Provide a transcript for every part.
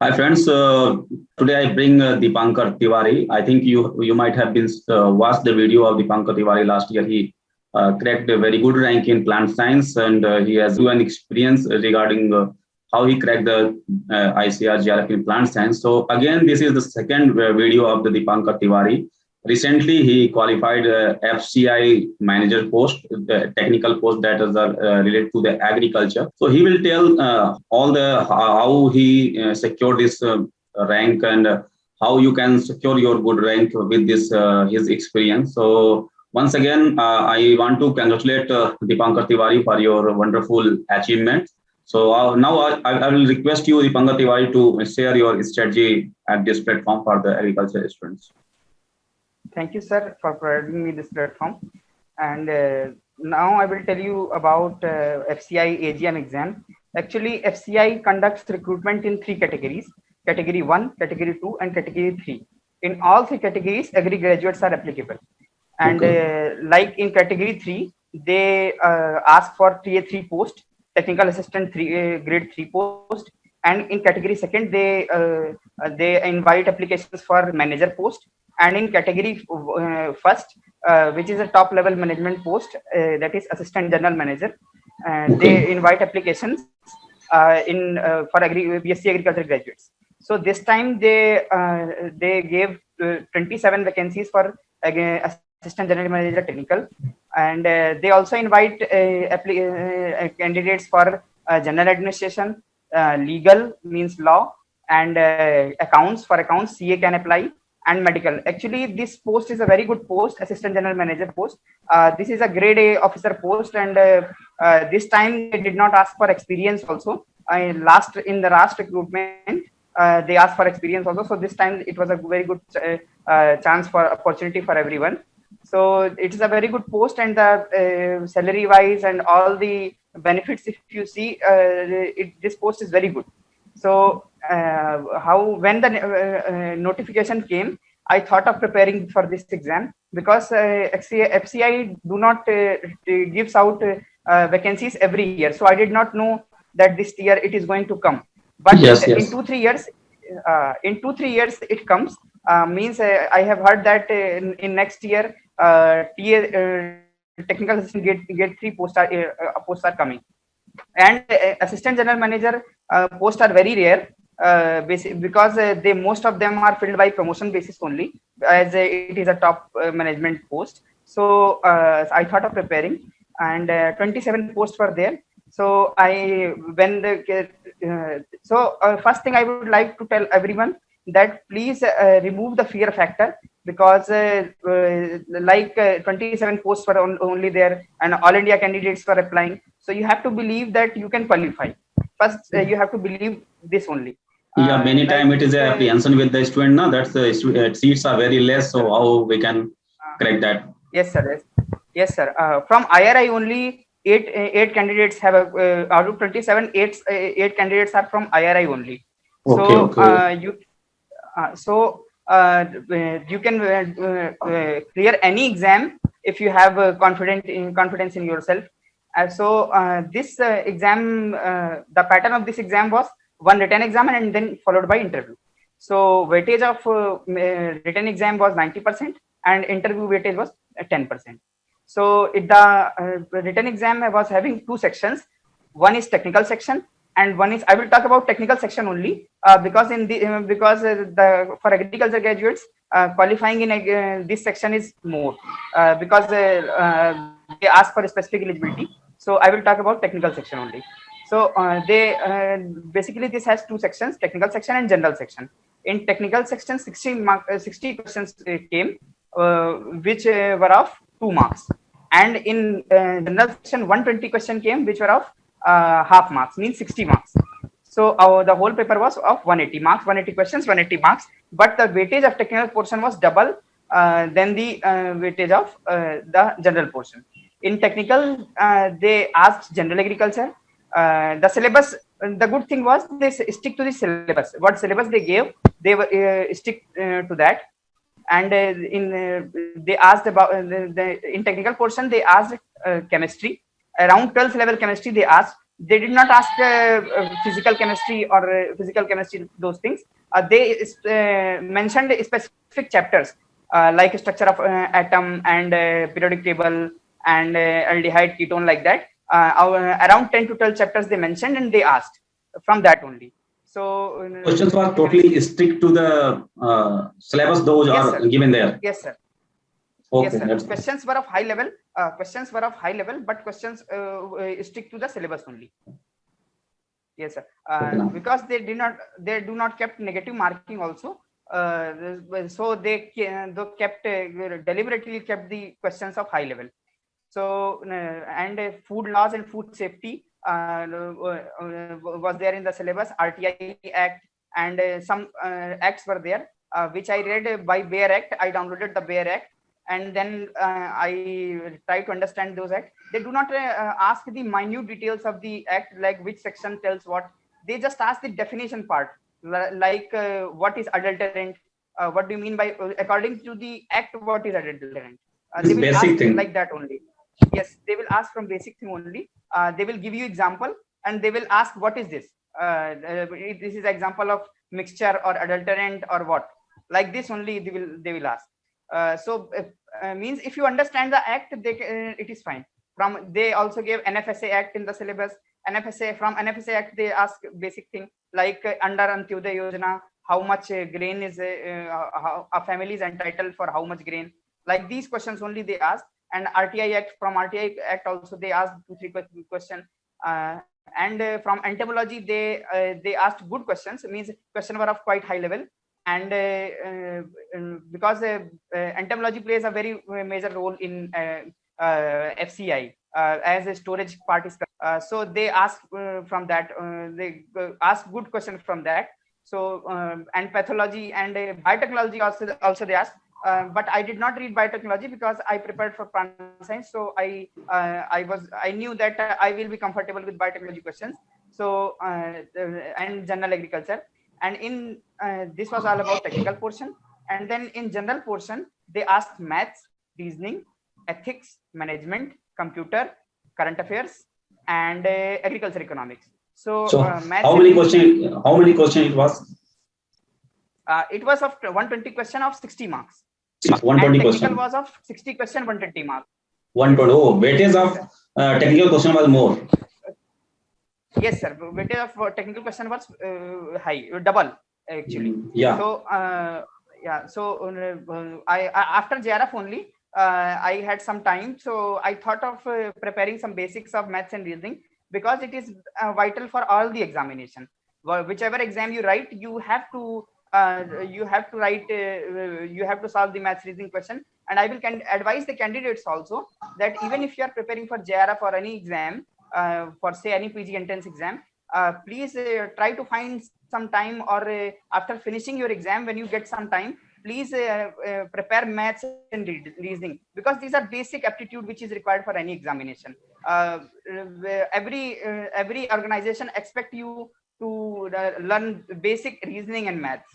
Hi friends, today I bring Dipankar Tiwari. I think you might have been watched the video of Dipankar Tiwari last year. He cracked a very good rank in plant science, and he has an experience regarding how he cracked the ICR GRF in plant science. So again, this is the second video of the Dipankar Tiwari. Recently, he qualified FCI manager post, the technical post that is related to the agriculture. So he will tell all the how he secured this rank and how you can secure your good rank with this his experience. So once again, I want to congratulate Dipankar Tiwari for your wonderful achievement. So now I will request you, Dipankar Tiwari, to share your strategy at this platform for the agriculture students. Thank you, sir, for providing me this platform. And now I will tell you about FCI AGM exam. Actually, FCI conducts recruitment in three categories: Category 1, Category 2, and Category 3. In all three categories, agri graduates are applicable. And like in Category 3, they ask for TA3 post, technical assistant grade 3 post. And in Category 2, they invite applications for manager post. And in Category 1st, which is a top level management post, that is assistant general manager, they invite applications for BSc agriculture graduates. So this time they gave 27 vacancies for assistant general manager technical, and they also invite candidates for general administration, legal means law, and accounts. For accounts, CA can apply, and medical. Actually, this post is a very good post, assistant general manager post. This is a grade A officer post, and this time they did not ask for experience also. In the last recruitment, they asked for experience also. So this time it was a very good chance for opportunity for everyone. So it is a very good post, and the salary wise and all the benefits, if you see, this post is very good. So when the notification came, I thought of preparing for this exam, because FCI do not gives out vacancies every year. So I did not know that this year it is going to come. But in 2-3 years, it comes. Means I have heard that in next year, technical assistant grade 3 posts are coming, and assistant general manager posts are very rare, because most of them are filled by promotion basis only, as it is a top management post. So I thought of preparing, and 27 posts were there. So first thing I would like to tell everyone that please remove the fear factor, because 27 posts were only there, and all India candidates were applying. So you have to believe that you can qualify. First, you have to believe this only. Many times it is a apprehension with the student. Now that's the seats are very less. So how we can correct that? Yes, sir. Yes, sir. From IRI only, eight candidates have out of 27, eight candidates are from IRI only. So you can clear any exam if you have confidence in yourself. So this exam, the pattern of this exam was one written exam and then followed by interview. So weightage of written exam was 90% and interview weightage was 10%. So the written exam was having two sections. One is technical section, and one is, I will talk about technical section only, because for agriculture graduates qualifying in this section is more, because they ask for a specific eligibility. So I will talk about technical section only. So basically this has two sections: technical section and general section. In technical section, 60 questions came, which were of 2 marks, and in general section 120 question came, which were of half marks, means 60 marks. So the whole paper was of 180 marks, 180 questions, 180 marks. But the weightage of technical portion was double than the weightage of the general portion. In technical, they asked general agriculture. The syllabus, the good thing was they stick to the syllabus. What syllabus they gave, they were stick to that. And they asked about in technical portion, they asked chemistry, around 12th level chemistry they asked. they did not ask physical chemistry or physical chemistry, those things. They mentioned specific chapters like structure of atom and periodic table and aldehyde, ketone, like that. Around 10 to 12 chapters they mentioned, and they asked from that only. So Questions were totally strict to the syllabus, those yes, are sir. given there. Yes, sir. Okay, Yes, sir. that's Questions were of high level. Questions were of high level, but questions stick to the syllabus only. Yes, sir. okay now. Because they do not kept negative marking also. So they kept deliberately kept the questions of high level. So and food laws and food safety was there in the syllabus. RTI Act and some acts were there, which I read by Bayer Act. I downloaded the Bayer Act, and then I try to understand those acts. They do not ask the minute details of the act, like which section tells what. They just ask the definition part, like what is adulterant, what do you mean by, according to the act, what is adulterant. They This will ask basic thing. like that only. Yes, they will ask from basic thing only. They will give you example, and they will ask what is this. This is example of mixture or adulterant or what, like this only they will ask. So means if you understand the act, it is fine. From they also gave NFSA Act in the syllabus. From NFSA Act they ask basic thing like under Antyodaya Yojana, how much grain is how a family is entitled for how much grain. Like these questions only they ask. And RTI Act, from RTI Act also they asked 2-3 questions. And from entomology they asked good questions, means question were of quite high level. And because entomology plays a very major role in FCI as a storage part is so they ask from that, they ask good question from that. So and pathology and biotechnology also they asked. But I did not read biotechnology because I prepared for plant science. So I knew that I will be comfortable with biotechnology questions. So and general agriculture. And in this was all about technical portion. And then in general portion they asked maths, reasoning, ethics, management, computer, current affairs, and agriculture economics. So maths, how many question it was? it was of 120 question of 60 marks. 120 and technical question was of 60 question, 120 marks. 120. Oh, weightage of technical question was more. Yes, sir. Weightage of technical question was high, double actually. Yeah. So yeah. So I after JRF only I had some time. So I thought of preparing some basics of maths and reasoning, because it is vital for all the examination. Whichever exam you write, you have to write, you have to solve the maths reasoning question. And I will advise the candidates also that even if you are preparing for JRF or any exam, for say any PG entrance exam, please try to find some time, or after finishing your exam, when you get some time, please prepare maths and reasoning, because these are basic aptitude which is required for any examination. Every organization expect you to learn basic reasoning and maths.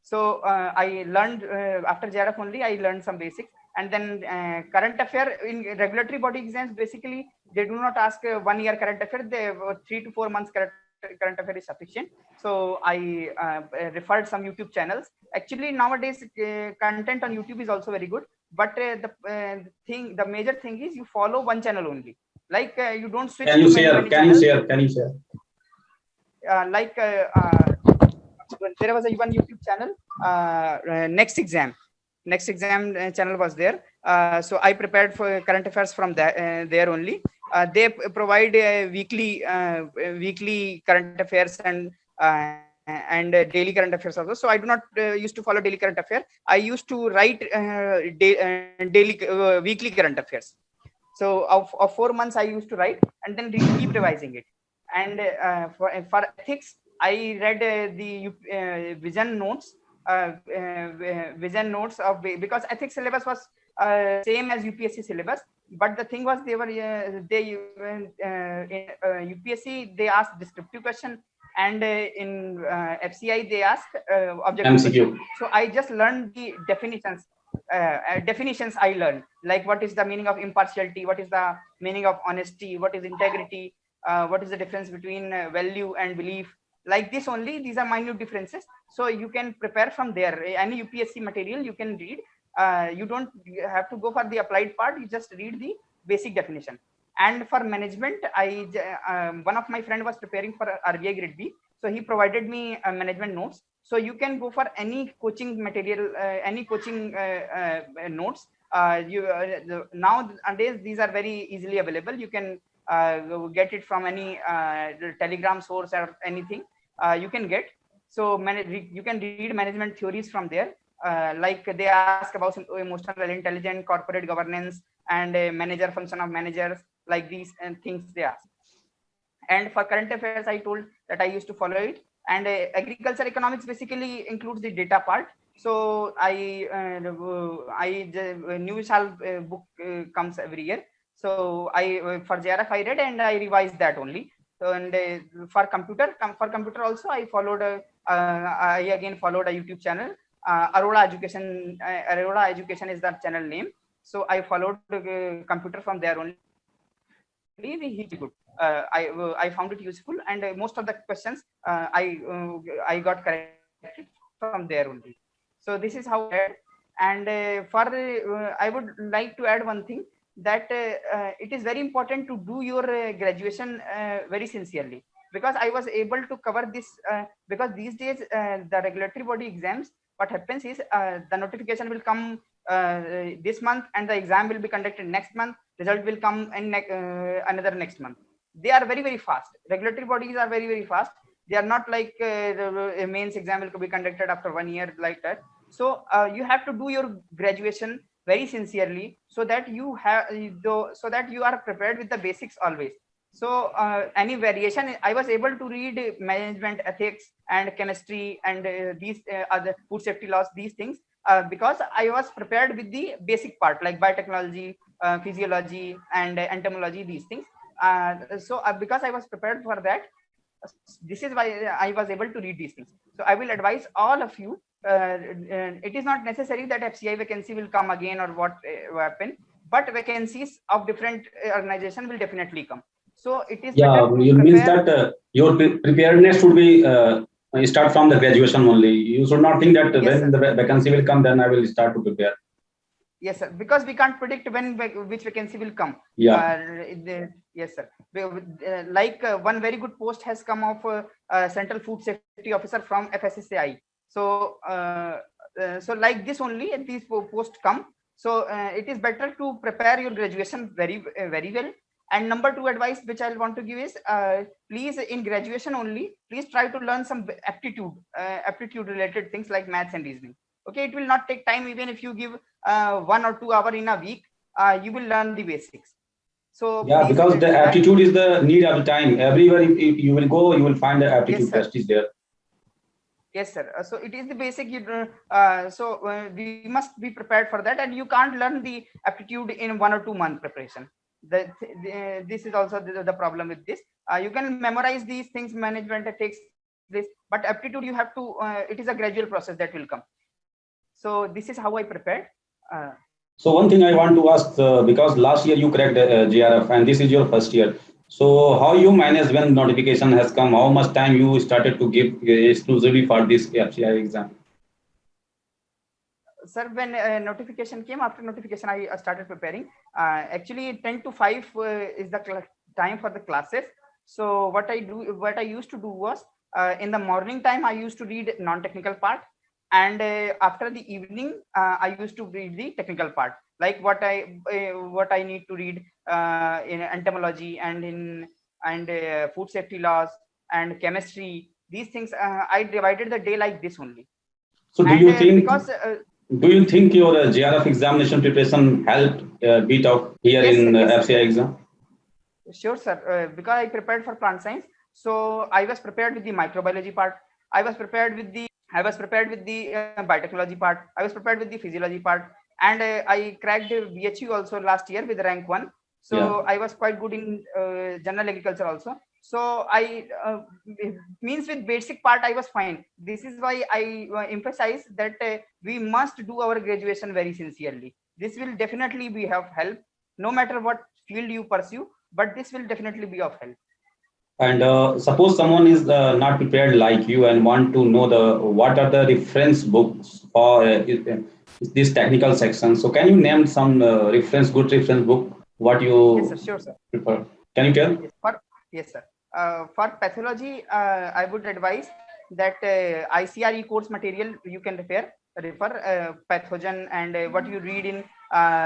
So I learned after JRF only, I learned some basics. And then current affair in regulatory body exams, basically they do not ask 1 year current affair. They 3 to 4 months current affair is sufficient. So I referred some YouTube channels. Actually nowadays content on YouTube is also very good, but the major thing is you follow one channel only. Like you don't switch. Can you share? Like there was one YouTube channel, Next Exam channel was there. So I prepared for current affairs from there only. They provide weekly current affairs and daily current affairs also. So I do not used to follow daily current affair. I used to write weekly current affairs. So of 4 months I used to write, and then keep revising it. And for ethics, I read the vision notes of, because ethics syllabus was same as UPSC syllabus. But the thing was, they were in UPSC they asked descriptive question, and in FCI they asked objective question. So I just learned the definitions. I learned, like what is the meaning of impartiality, what is the meaning of honesty, what is integrity, what is the difference between value and belief. Like this only, these are minute differences. So you can prepare from there. Any UPSC material you can read. You don't have to go for the applied part. You just read the basic definition. And for management, one of my friend was preparing for RBI Grade B, so he provided me management notes. So you can go for any coaching material, any coaching notes. Nowadays these are very easily available. You can get it from any Telegram source or anything. You can get. So you can read management theories from there. Like they ask about emotional intelligence, corporate governance, and manager function of managers, like these and things they ask. And for current affairs, I told that I used to follow it. And agriculture economics basically includes the data part. So New Shal book comes every year. So for JRF I read and I revised that only. So, and for computer also I followed I again followed a YouTube channel. Aurora Education is the channel name. So I followed computer from there only. He good. I found it useful, and most of the questions I got corrected from there only. So this is how. And I would like to add one thing, that it is very important to do your graduation very sincerely, because I was able to cover this because these days the regulatory body exams, what happens is the notification will come this month and the exam will be conducted next month. Result will come in another next month. They are very fast. Regulatory bodies are very fast. They are not like a mains exam will be conducted after 1 year, like that. So you have to do your graduation very sincerely, so that you are prepared with the basics always. So any variation, I was able to read management ethics and chemistry and these other food safety laws, these things, because I was prepared with the basic part like biotechnology, physiology, and entomology, these things. So because I was prepared for that, this is why I was able to read these things. So I will advise all of you. It is not necessary that FCI vacancy will come again or what happen, but vacancies of different organization will definitely come. So it is better to you means that your preparedness should be start from the graduation only. You should not think that when the vacancy will come, then I will start to prepare. Yes, sir. Because we can't predict which vacancy will come. Yeah. Yes, sir. Like one very good post has come of Central Food Safety Officer from FSSAI. So, so like this only, these posts come. So it is better to prepare your graduation very well. And number 2 advice which I want to give is, please in graduation only, please try to learn some aptitude related things like maths and reasoning. Okay, it will not take time. Even if you give 1 or 2 hours in a week, you will learn the basics. So yeah, because the aptitude is the need of the time. Everywhere if you will go, you will find the aptitude test is there. Yes, sir. So it is the basic. We must be prepared for that, and you can't learn the aptitude in 1 or 2 month preparation. This is also the problem with this. You can memorize these things. Management takes this, but aptitude you have to. It is a gradual process that will come. So this is how I prepared. So one thing I want to ask, because last year you cracked JRF and this is your first year. So how you manage when notification has come? How much time you started to give exclusively for this FCI exam? Sir, when notification came, after notification, I started preparing. Actually, 10 to 5 is the time for the classes. So what I used to do was, in the morning time, I used to read non-technical part. And after the evening, I used to read the technical part, like what I need to read in entomology and food safety laws and chemistry. These things I divided the day like this only. So do you think? Do you think your JRF examination preparation helped beat out here in FCI exam? Sure, sir. Because I prepared for plant science, so I was prepared with the microbiology part. I was prepared with the biotechnology part. I was prepared with the physiology part, and I cracked BHU also last year with rank 1. So I was quite good in general agriculture also. So I means with basic part I was fine. This is why I emphasize that we must do our graduation very sincerely. This will definitely be of help, no matter what field you pursue. But this will definitely be of help. And suppose someone is not prepared like you and want to know what are the reference books for this technical section. So can you name some good reference book? What Yes, sir. you Sure, sir. prefer? Can you tell? Yes, yes, sir. For pathology, I would advise that ICRE course material you can refer pathogen and what you read in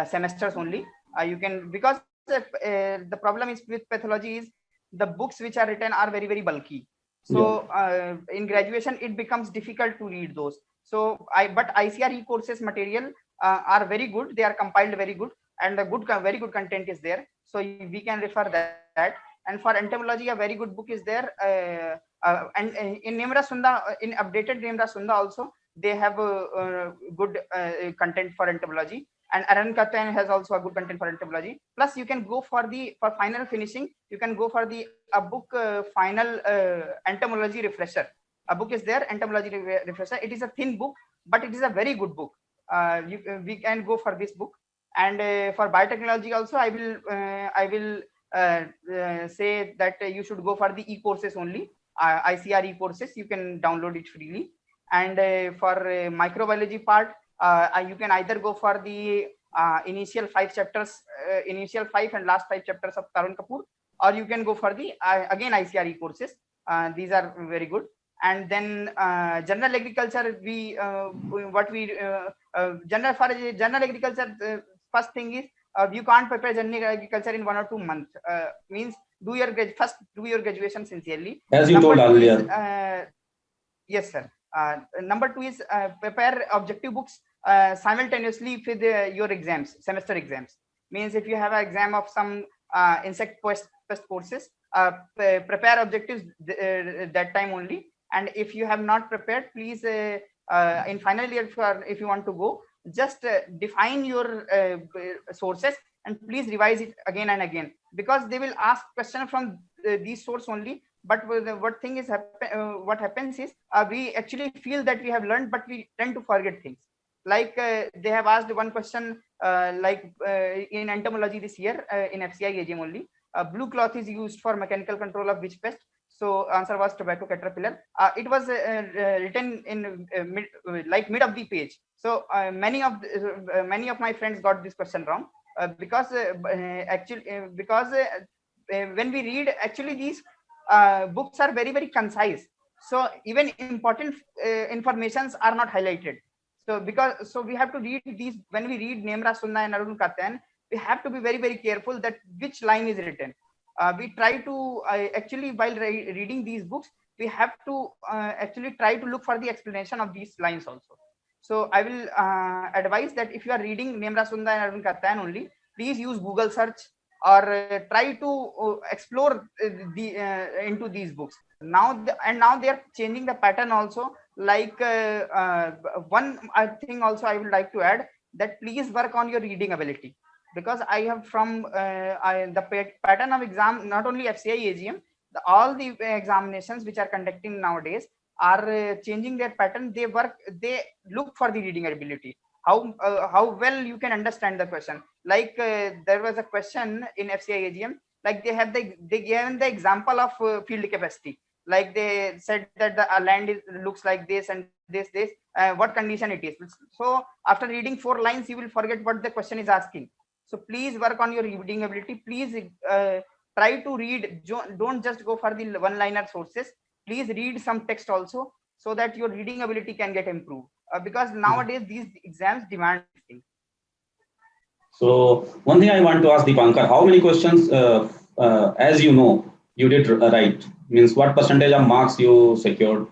semesters only. You can, because the problem is with pathology is the books which are written are very bulky. Yeah. So in graduation it becomes difficult to read those. So but ICRE courses material are very good. They are compiled very good, and the very good content is there. So we can refer that. And for entomology, a very good book is there. And in Nemra Sunda, in updated Nemra Sunda also, they have good content for entomology. And Aran Katan has also a good content for entomology. Plus, you can go for final finishing. You can go for a book final entomology refresher. A book is there, entomology refresher. It is a thin book, but it is a very good book. We can go for this book. And for biotechnology also, I will say that you should go for the e-courses only. ICRE courses, you can download it freely. And for microbiology part, you can either go for the initial 5 chapters, initial 5 and last 5 chapters of Tarun Kapoor, or you can go for the again ICRE courses. These are very good. And then general agriculture, general agriculture, first thing is you can't prepare general agriculture in 1 or 2 months. Means first do your graduation sincerely. As you told earlier. Yes, sir. Number 2 is prepare objective books simultaneously with your exams, semester exams. Means if you have an exam of some insect pest courses, prepare objectives that time only. And if you have not prepared, please in final year, if you want to go, just define your sources and please revise it again and again, because they will ask question from these source only. But what happens is we actually feel that we have learned, but we tend to forget things. Like they have asked one question in entomology this year in FCI AGM only. Blue cloth is used for mechanical control of which pest? So answer was tobacco caterpillar. It was written in mid of the page. So many of my friends got this question wrong because when we read, actually these books are very concise. So even important informations are not highlighted. So we have to read these. When we read Nemra Sunna and Arun Katan, we have to be very careful that which line is written. We try to actually, while reading these books, we have to actually try to look for the explanation of these lines also. So I will advise that if you are reading Nemra Sunda and Arun Katan only, please use Google search or try to explore into these books. Now they are changing the pattern also. Like one thing also I would like to add, that please work on your reading ability, because I have from the pattern of exam, not only FCI AGM, all the examinations which are conducting nowadays are changing their pattern. They look for the reading ability, how well you can understand the question. Like there was a question in FCI AGM, like they gave the example of field capacity. Like they said that the land looks like this and this, what condition it is. So after reading 4 lines, you will forget what the question is asking. So please work on your reading ability. Please try to read. Don't just go for the one-liner sources. Please read some text also, so that your reading ability can get improved. Because nowadays these exams demand things. So one thing I want to ask Dipankar, how many questions, as you know, you did right? Means what percentage of marks you secured?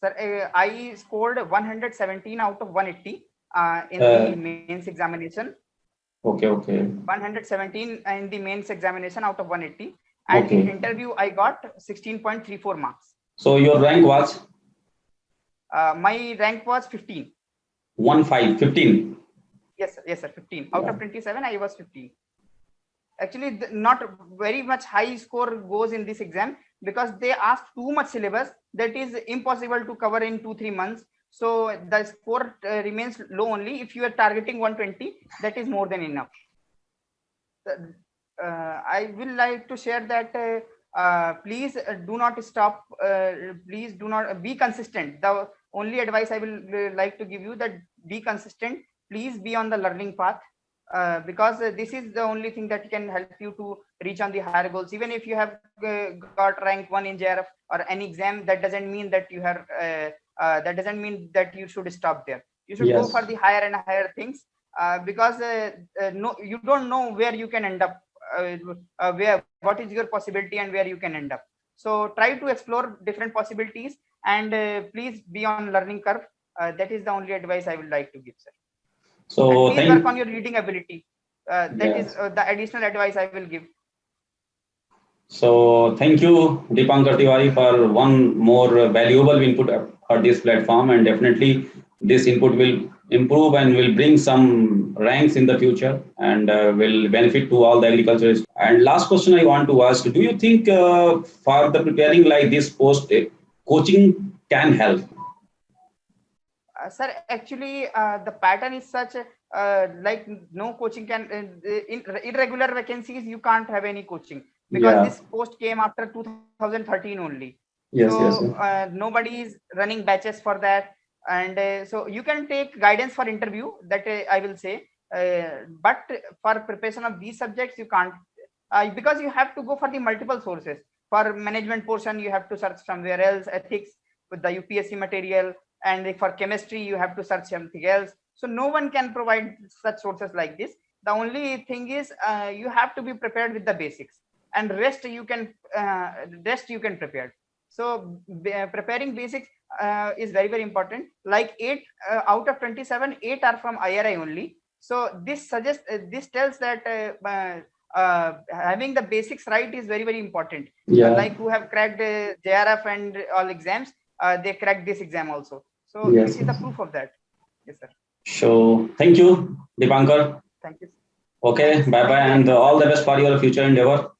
Sir, I scored 117 out of 180 in the mains examination. Okay. 117 in the mains examination out of 180. And in interview, I got 16.34 marks. So your rank was? My rank was 15. 15. Yes, sir, 15. Out of 27, I was 15. Actually, not very much high score goes in this exam, because they ask too much syllabus that is impossible to cover in 2-3 months. So the score remains low only. If you are targeting 120, that is more than enough. I will like to share that please do not stop. Please do not be consistent. The only advice I will like to give you, that be consistent. Please be on the learning path, because this is the only thing that can help you to reach on the higher goals. Even if you have got rank 1 in JRF or any exam, that doesn't mean that you have that doesn't mean that you should stop there. You should go for Yes. the higher and higher things, because no, you don't know where you can end up, where, what is your possibility and where you can end up. So try to explore different possibilities, and please be on learning curve. That is the only advice I would like to give, sir. And So please work thank on your reading ability. That is yes. the additional advice I will give. So thank you, Dipankar Tiwari, for one more valuable input for this platform, and definitely this input will improve and will bring some ranks in the future, and will benefit to all the agriculturists. And last question I want to ask: do you think for the preparing like this post, coaching can help? Sir, actually, the pattern is such, like no coaching can, in irregular vacancies, you can't have any coaching, because Yeah. this post came after 2013 only. Yes. Yes. So nobody is running batches for that. And so you can take guidance for interview, that I will say. But for preparation of these subjects, you can't, because you have to go for the multiple sources. For management portion, you have to search somewhere else, ethics with the UPSC material, and for chemistry you have to search something else. So no one can provide such sources like this. The only thing is, you have to be prepared with the basics, and rest you can prepare. So preparing basics is very very important. Like 8 out of 27, 8 are from IRI only. So this suggests, this tells that having the basics right is very very important. Yeah. Like who have cracked JRF and all exams, they cracked this exam also. So this Yes. is the Yes. proof of that. Yes, sir. So thank you, Dipankar. Thank you. Okay. Bye bye, Thank you very and much, sir. all the best for your future endeavor.